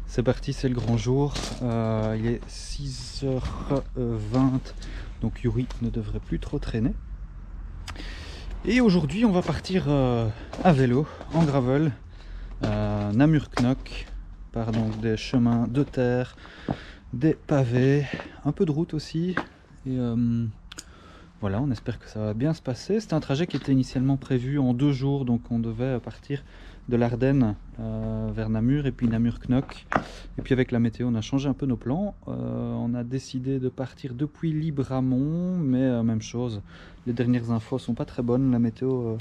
C'est parti, c'est le grand jour. Il est 6h20, donc Yuri ne devrait plus trop traîner. Et aujourd'hui, on va partir à vélo, en gravel, Namur-Knock, par donc des chemins de terre, des pavés, un peu de route aussi. Et voilà, on espère que ça va bien se passer. C'était un trajet qui était initialement prévu en 2 jours, donc on devait partir de l'Ardenne vers Namur et puis Namur-Knock. Et puis avec la météo, on a changé un peu nos plans. On a décidé de partir depuis Libramont, mais même chose. Les dernières infos sont pas très bonnes. La météo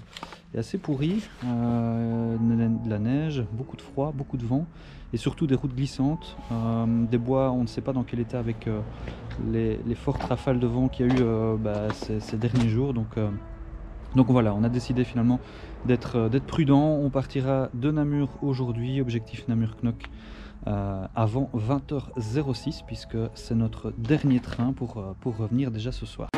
est assez pourrie. De la neige, beaucoup de froid, beaucoup de vent et surtout des routes glissantes. Des bois, on ne sait pas dans quel état avec les fortes rafales de vent qu'il y a eu ces derniers jours. Donc voilà, on a décidé finalement d'être prudent. On partira de Namur aujourd'hui, objectif Namur-Knock avant 20h06 puisque c'est notre dernier train pour revenir déjà ce soir.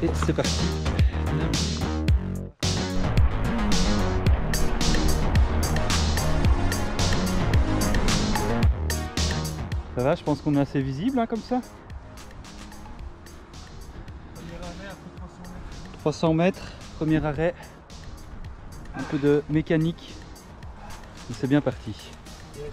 Et c'est parti. Ça va, je pense qu'on est assez visible hein, comme ça. Premier arrêt après 300 mètres. 300 mètres, premier arrêt. Un peu de mécanique. Et c'est bien parti. Yes.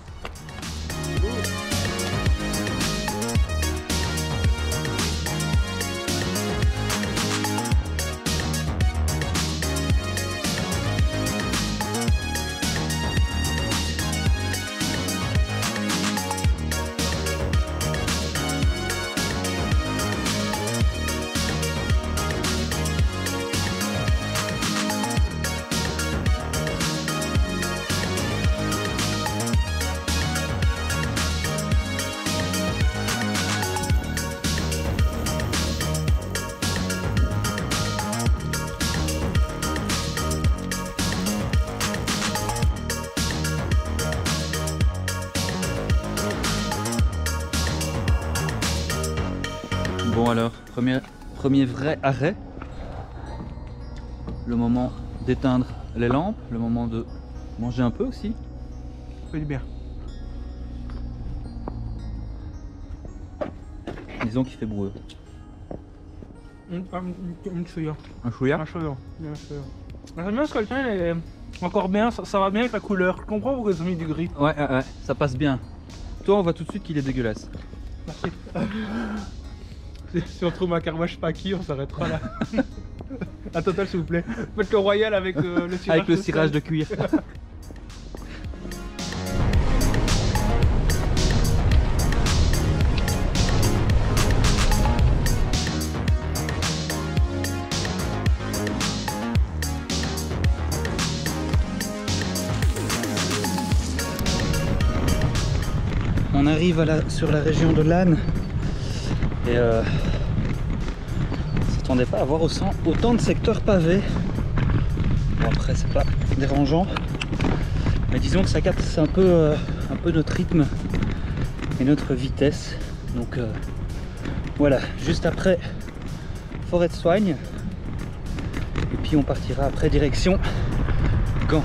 Bon alors, premier vrai arrêt. Le moment d'éteindre les lampes, le moment de manger un peu aussi. Fait du bien. Disons qu'il fait brouilleux. Une chouïa. Un chouïa. Un chouïa. J'aime bien ce coltin, il est encore bien, ça va bien avec la couleur. Je comprends pourquoi ils ont mis du gris. Ouais, ça passe bien. Toi, on voit tout de suite qu'il est dégueulasse. Merci. Si on trouve ma carwash Paki, on s'arrêtera là. À total s'il vous plaît. Faites le royal avec le cirage. Avec le cirage de cuir. On arrive sur la région de Lannes et on s'attendait pas à avoir autant de secteurs pavés. Bon après c'est pas dérangeant, mais disons que ça capte un peu notre rythme et notre vitesse. Donc voilà, juste après Forêt de Soigne et puis on partira après direction Gand.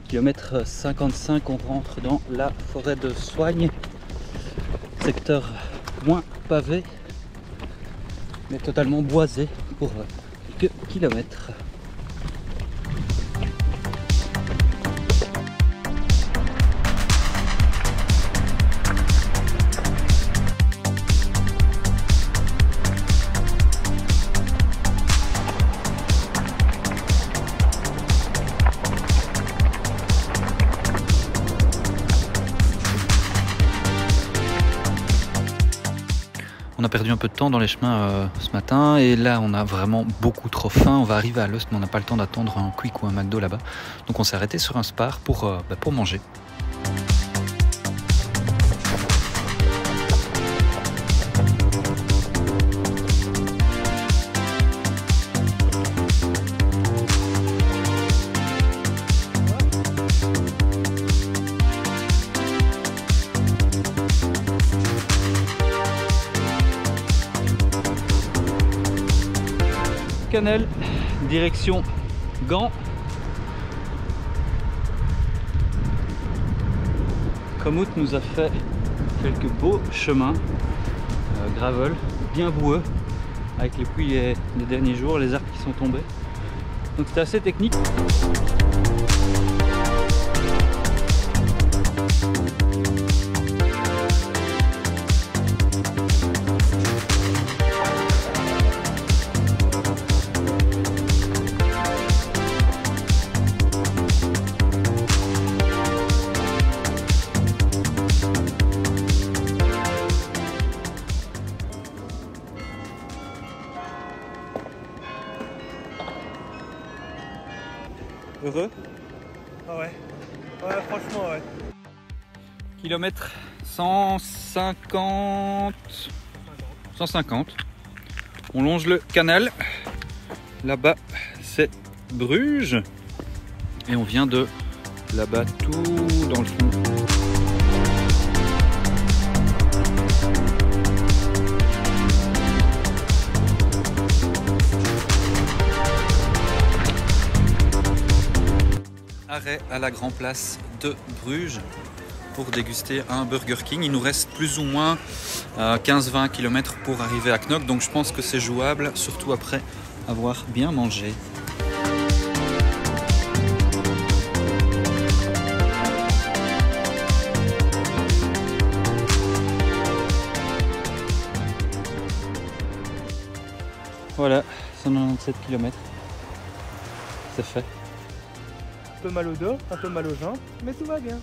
Kilomètre 55, on rentre dans la forêt de Soigne, secteur moins pavé mais totalement boisé pour quelques kilomètres. On a perdu un peu de temps dans les chemins ce matin et là on a vraiment beaucoup trop faim. On va arriver à Lost mais on n'a pas le temps d'attendre un Quick ou un McDo là-bas. Donc on s'est arrêté sur un Spar pour manger. Canal, direction Gand. Komoot nous a fait quelques beaux chemins gravel, bien boueux, avec les pluies des derniers jours, les arbres qui sont tombés. Donc c'était assez technique. Heureux? Ah ouais. Ouais, franchement, ouais. Kilomètre 150. 150. On longe le canal. Là-bas, c'est Bruges. Et on vient de là-bas, tout dans le fond. Arrêt à la Grand Place de Bruges pour déguster un Burger King. Il nous reste plus ou moins 15-20 km pour arriver à Knokke, donc je pense que c'est jouable, surtout après avoir bien mangé. Voilà, 197 km, c'est fait. Un peu mal au dos, un peu mal aux jambes, mais tout va bien.